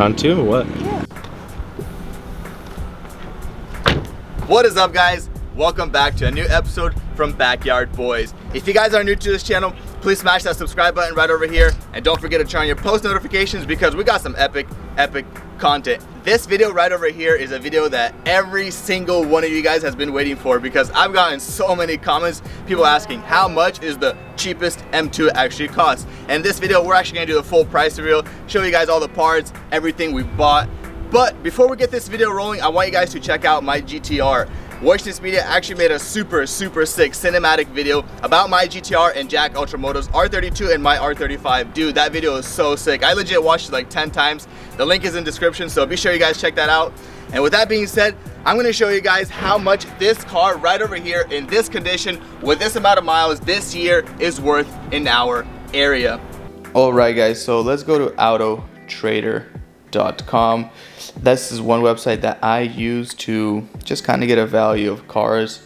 Round two or what? Yeah. What is up, guys? Welcome back to a new episode from Backyard Boys. If you guys are new to this channel, please smash that subscribe button right over here, and don't forget to turn on your post notifications because we got some epic content. This video right over here is a video that every single one of you guys has been waiting for, because I've gotten so many comments, people asking how much is the cheapest M2 actually cost. And in this video, we're actually gonna do the full price reveal, show you guys all the parts, everything we bought. But before we get this video rolling, I want you guys to check out my GTR. Woyshnis Media actually made a super sick cinematic video about my GTR and Jack Ultramoto's R32 and my R35. Dude, that video is so sick. I legit watched it like 10 times. The link is in the description, so be sure you guys check that out. And with that being said, I'm gonna show you guys how much this car right over here in this condition with this amount of miles this year is worth in our area. Alright guys, so let's go to autotrader.com. This is one website that I use to just kind of get a value of cars,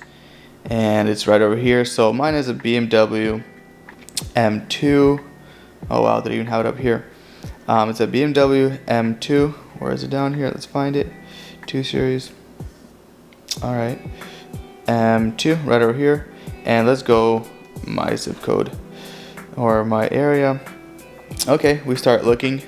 and it's right over here. So mine is a BMW M2. Oh wow, they even have it up here. It's a BMW M2. Where is it down here? Let's find it. 2 Series. Alright, M2 right over here. And let's go my zip code or my area. Okay, we start looking.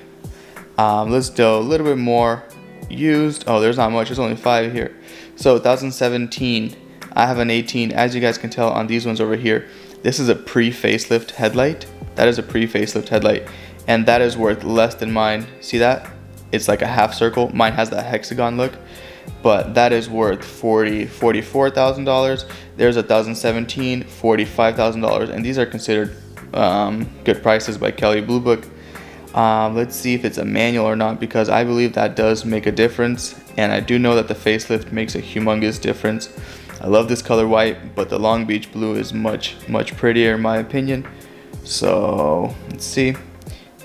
Let's do a little bit more used. Oh, there's not much, there's only 5 here. So 2017, I have an 18. As you guys can tell on these ones over here, this is a pre-facelift headlight. That is a pre-facelift headlight, and that is worth less than mine. See that? It's like a half circle. Mine has that hexagon look, but that is worth $44,000. There's a 2017, $45,000, and these are considered good prices by Kelley Blue Book. Let's see if it's a manual or not, because I believe that does make a difference, and I do know that the facelift makes a humongous difference. I love this color white, but the Long Beach blue is much prettier in my opinion. So let's see.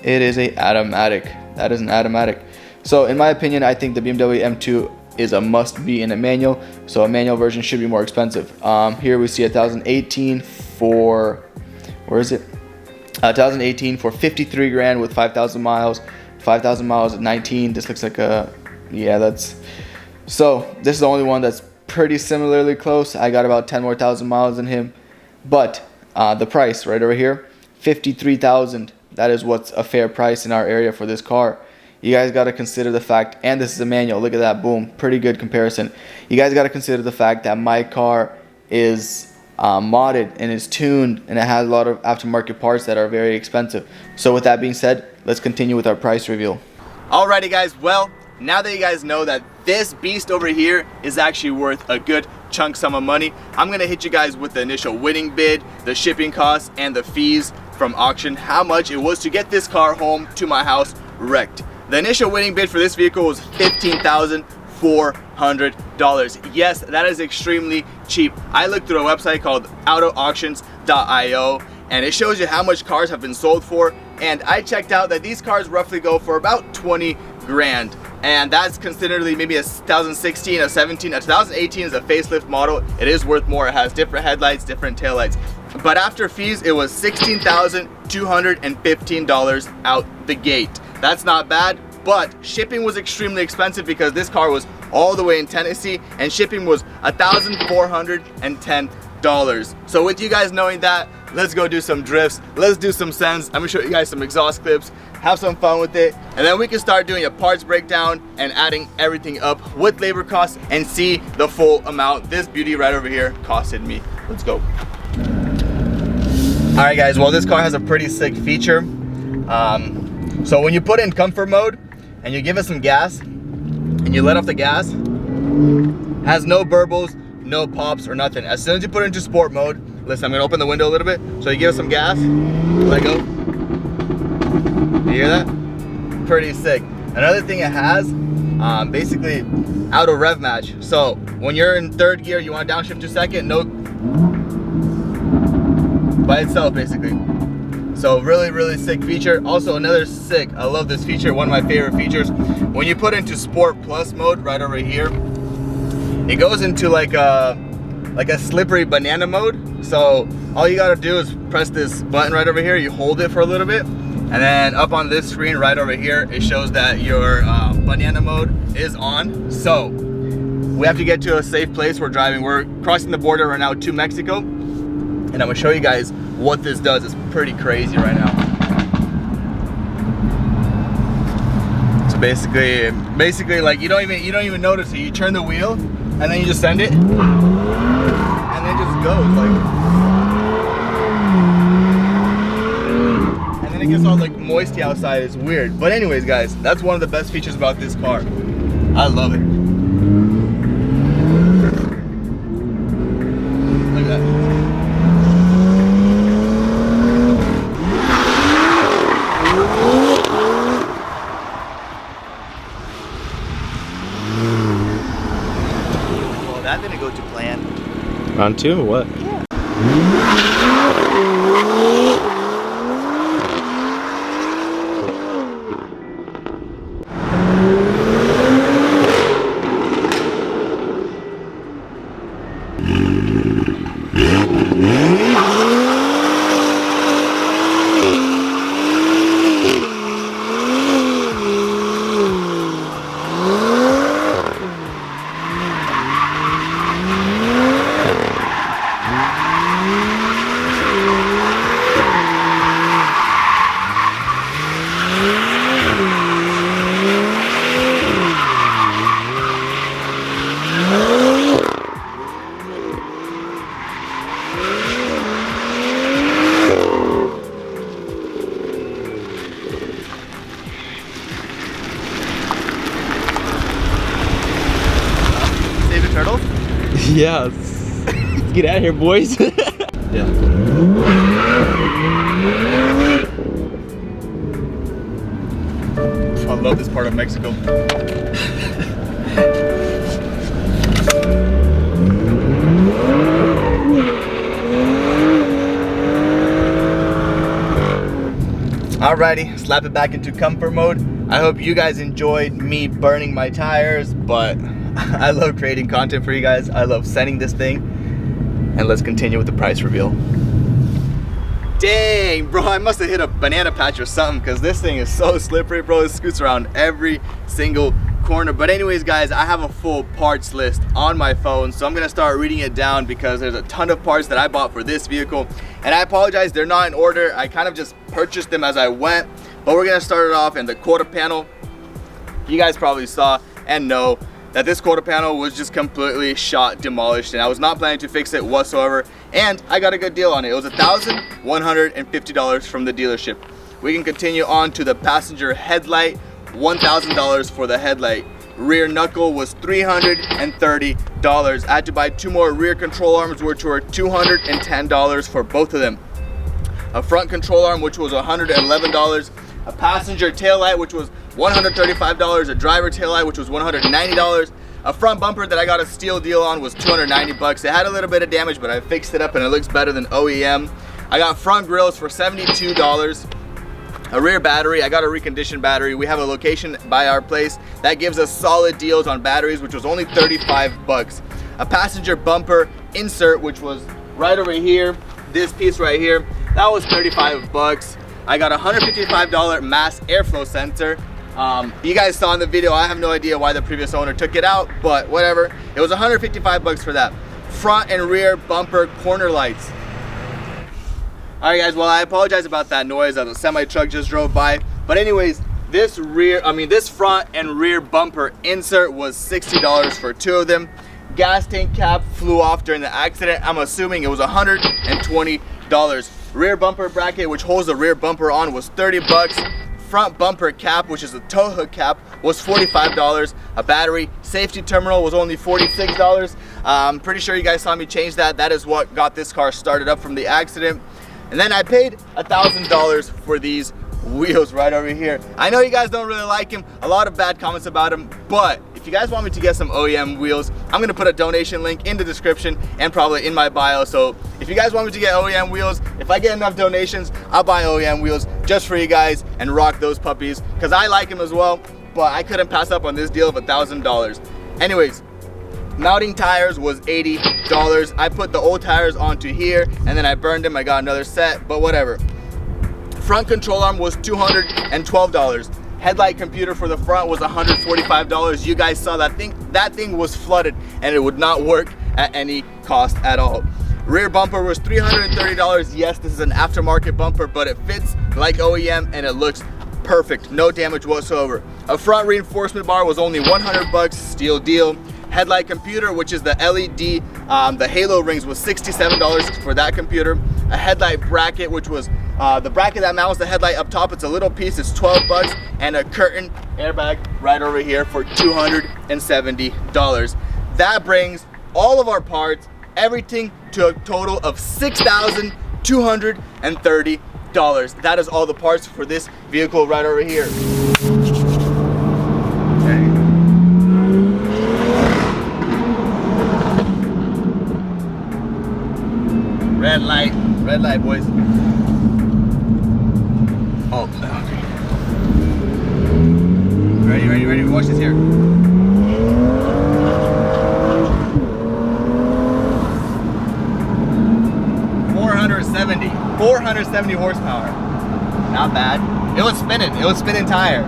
It is a automatic. That is an automatic. So in my opinion, I think the BMW M2 is a must-be in a manual, so a manual version should be more expensive. Here we see a 2018 for, where is it? 2018 for 53 grand with 5,000 miles. 5,000 miles at 19. This looks like a, yeah, that's, so this is the only one that's pretty similarly close. I got about 10 more thousand miles than him, but the price right over here, 53,000. That is what's a fair price in our area for this car. You guys got to consider the fact, and this is a manual, look at that, boom, pretty good comparison. You guys got to consider the fact that my car is modded and is tuned, and it has a lot of aftermarket parts that are very expensive. So with that being said, let's continue with our price reveal. Alrighty guys, well, now that you guys know that this beast over here is actually worth a good chunk sum of money, I'm gonna hit you guys with the initial winning bid, the shipping costs, and the fees from auction, how much it was to get this car home to my house wrecked. The initial winning bid for this vehicle was $15,400. Yes, that is extremely cheap. I looked through a website called autoauctions.io, and it shows you how much cars have been sold for, and I checked out that these cars roughly go for about 20 grand, and that's considered maybe a 2016, a 17, a 2018 is a facelift model. It is worth more. It has different headlights, different taillights, but after fees it was $16,215 out the gate. That's not bad, but shipping was extremely expensive because this car was all the way in Tennessee, and shipping was $1,410. So with you guys knowing that, let's go do some drifts, let's do some sends. I'm gonna show you guys some exhaust clips, have some fun with it, and then we can start doing a parts breakdown and adding everything up with labor costs and see the full amount this beauty right over here costed me. Let's go. Alright guys, well this car has a pretty sick feature. So when you put in comfort mode and you give it some gas and you let off the gas, has no burbles, no pops or nothing. As soon as you put it into sport mode, listen, I'm gonna open the window a little bit. So you give it some gas, let go. You hear that? Pretty sick. Another thing it has, basically auto rev match. So when you're in third gear, you want to downshift to second, no, by itself basically. So really sick feature. Also another sick, I love this feature, one of my favorite features. When you put into Sport Plus mode right over here, it goes into like a slippery banana mode. So all you gotta do is press this button right over here, you hold it for a little bit, And then up on this screen right over here, it shows that your banana mode is on. So we have to get to a safe place. We're driving. We're crossing the border right now to Mexico. And I'm gonna show you guys what this does. It's pretty crazy right now. So basically like you don't even notice it. You turn the wheel and then you just send it, and then it just goes like. And then it gets all like moisty outside. It's weird. But anyways, guys, that's one of the best features about this car. I love it. Look at that. That didn't go to plan. Round 2 or what? Yeah. Turtles? Yeah, let's get out of here, boys. Yeah. I love this part of Mexico. Alrighty, slap it back into comfort mode. I hope you guys enjoyed me burning my tires, but I love creating content for you guys. I love sending this thing. And let's continue with the price reveal. Dang, bro, I must have hit a banana patch or something because this thing is so slippery, bro. It scoots around every single corner. But anyways, guys, I have a full parts list on my phone, so I'm gonna start reading it down because there's a ton of parts that I bought for this vehicle. And I apologize, they're not in order. I kind of just purchased them as I went. But we're gonna start it off in the quarter panel. You guys probably saw and know that this quarter panel was just completely shot, demolished, and I was not planning to fix it whatsoever. And I got a good deal on it. It was $1,150 from the dealership. We can continue on to the passenger headlight, $1,000 for the headlight. Rear knuckle was $330. I had to buy 2 more rear control arms, which were $210 for both of them. A front control arm, which was $111. A passenger tail light, which was $135, a driver tail light, which was $190. A front bumper that I got a steal deal on was $290. It had a little bit of damage, but I fixed it up and it looks better than OEM. I got front grills for $72. A rear battery, I got a reconditioned battery. We have a location by our place that gives us solid deals on batteries, which was only $35. A passenger bumper insert, which was right over here, this piece right here, that was $35. I got a $155 mass airflow sensor. You guys saw in the video, I have no idea why the previous owner took it out, but whatever. It was $155 for that. Front and rear bumper corner lights. Alright guys, well I apologize about that noise as a semi truck just drove by. But anyways, this front and rear bumper insert was $60 for 2 of them. Gas tank cap flew off during the accident. I'm assuming it was $120. Rear bumper bracket, which holds the rear bumper on, was $30. Front bumper cap, which is a tow hook cap, was $45. A battery safety terminal was only $46. I'm pretty sure you guys saw me change that. That is what got this car started up from the accident. And then I paid $1,000 for these wheels right over here. I know you guys don't really like them, a lot of bad comments about them, but if you guys want me to get some OEM wheels, I'm gonna put a donation link in the description and probably in my bio. So if you guys want me to get OEM wheels, if I get enough donations, I'll buy OEM wheels just for you guys and rock those puppies because I like them as well, but I couldn't pass up on this deal of $1,000. Anyways, mounting tires was $80. I put the old tires onto here and then I burned them. I got another set, but whatever. Front control arm was $212. Headlight computer for the front was $145. You guys saw that thing. That thing was flooded and it would not work at any cost at all. Rear bumper was $330. Yes, this is an aftermarket bumper, but it fits like OEM and it looks perfect. No damage whatsoever. A front reinforcement bar was only 100 bucks, steal deal. Headlight computer, which is the LED, the halo rings, was $67 for that computer. A headlight bracket, which was the bracket that mounts the headlight up top. It's a little piece, it's 12 bucks. And a curtain airbag right over here for $270. That brings all of our parts, everything, to a total of $6,230. That is all the parts for this vehicle right over here. Okay. Red light, boys. Oh, okay. Ready, watch this here. $470 horsepower. Not bad. It was spinning tire.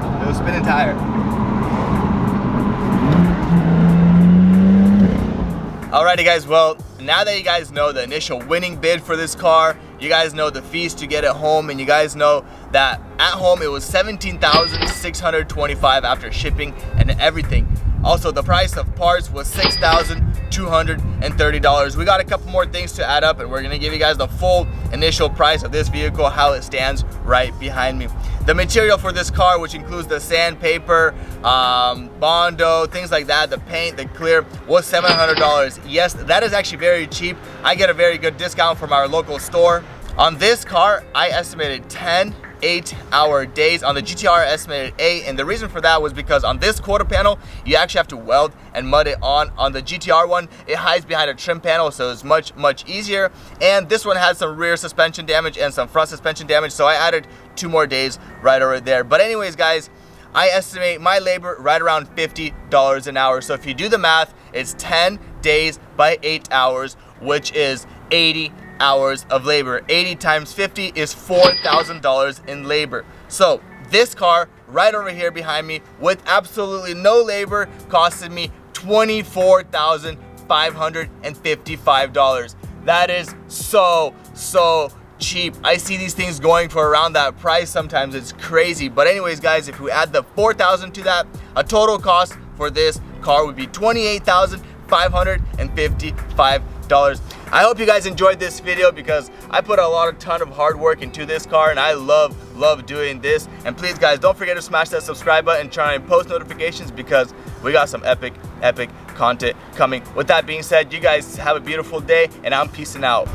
Alrighty guys, well, now that you guys know the initial winning bid for this car, you guys know the fees to get it home, and you guys know that at home it was $17,625 after shipping and everything. Also, the price of parts was $6,230. We got a couple more things to add up, and we're gonna give you guys the full initial price of this vehicle, how it stands right behind me. The material for this car, which includes the sandpaper, Bondo, things like that, the paint, the clear, was $700. Yes, that is actually very cheap. I get a very good discount from our local store. On this car, I estimated 10 8-hour days. On the GTR, I estimated 8, and the reason for that was because on this quarter panel, you actually have to weld and mud it on. On the GTR one, it hides behind a trim panel, so it's much easier. And this one had some rear suspension damage and some front suspension damage, so I added 2 more days right over there. But anyways, guys, I estimate my labor right around $50 an hour. So if you do the math, it's 10 days by 8 hours, which is 80 hours of labor. 80 times 50 is $4,000 in labor. So this car right over here behind me, with absolutely no labor, costed me $24,555. That is so cheap. I see these things going for around that price sometimes. It's crazy. But anyways, guys, if we add the $4,000 to that, a total cost for this car would be $28,555. I hope you guys enjoyed this video, because I put a ton of hard work into this car, and I love doing this. And please guys, don't forget to smash that subscribe button and turn on post notifications, because we got some epic content coming. With that being said, you guys have a beautiful day, and I'm peacing out.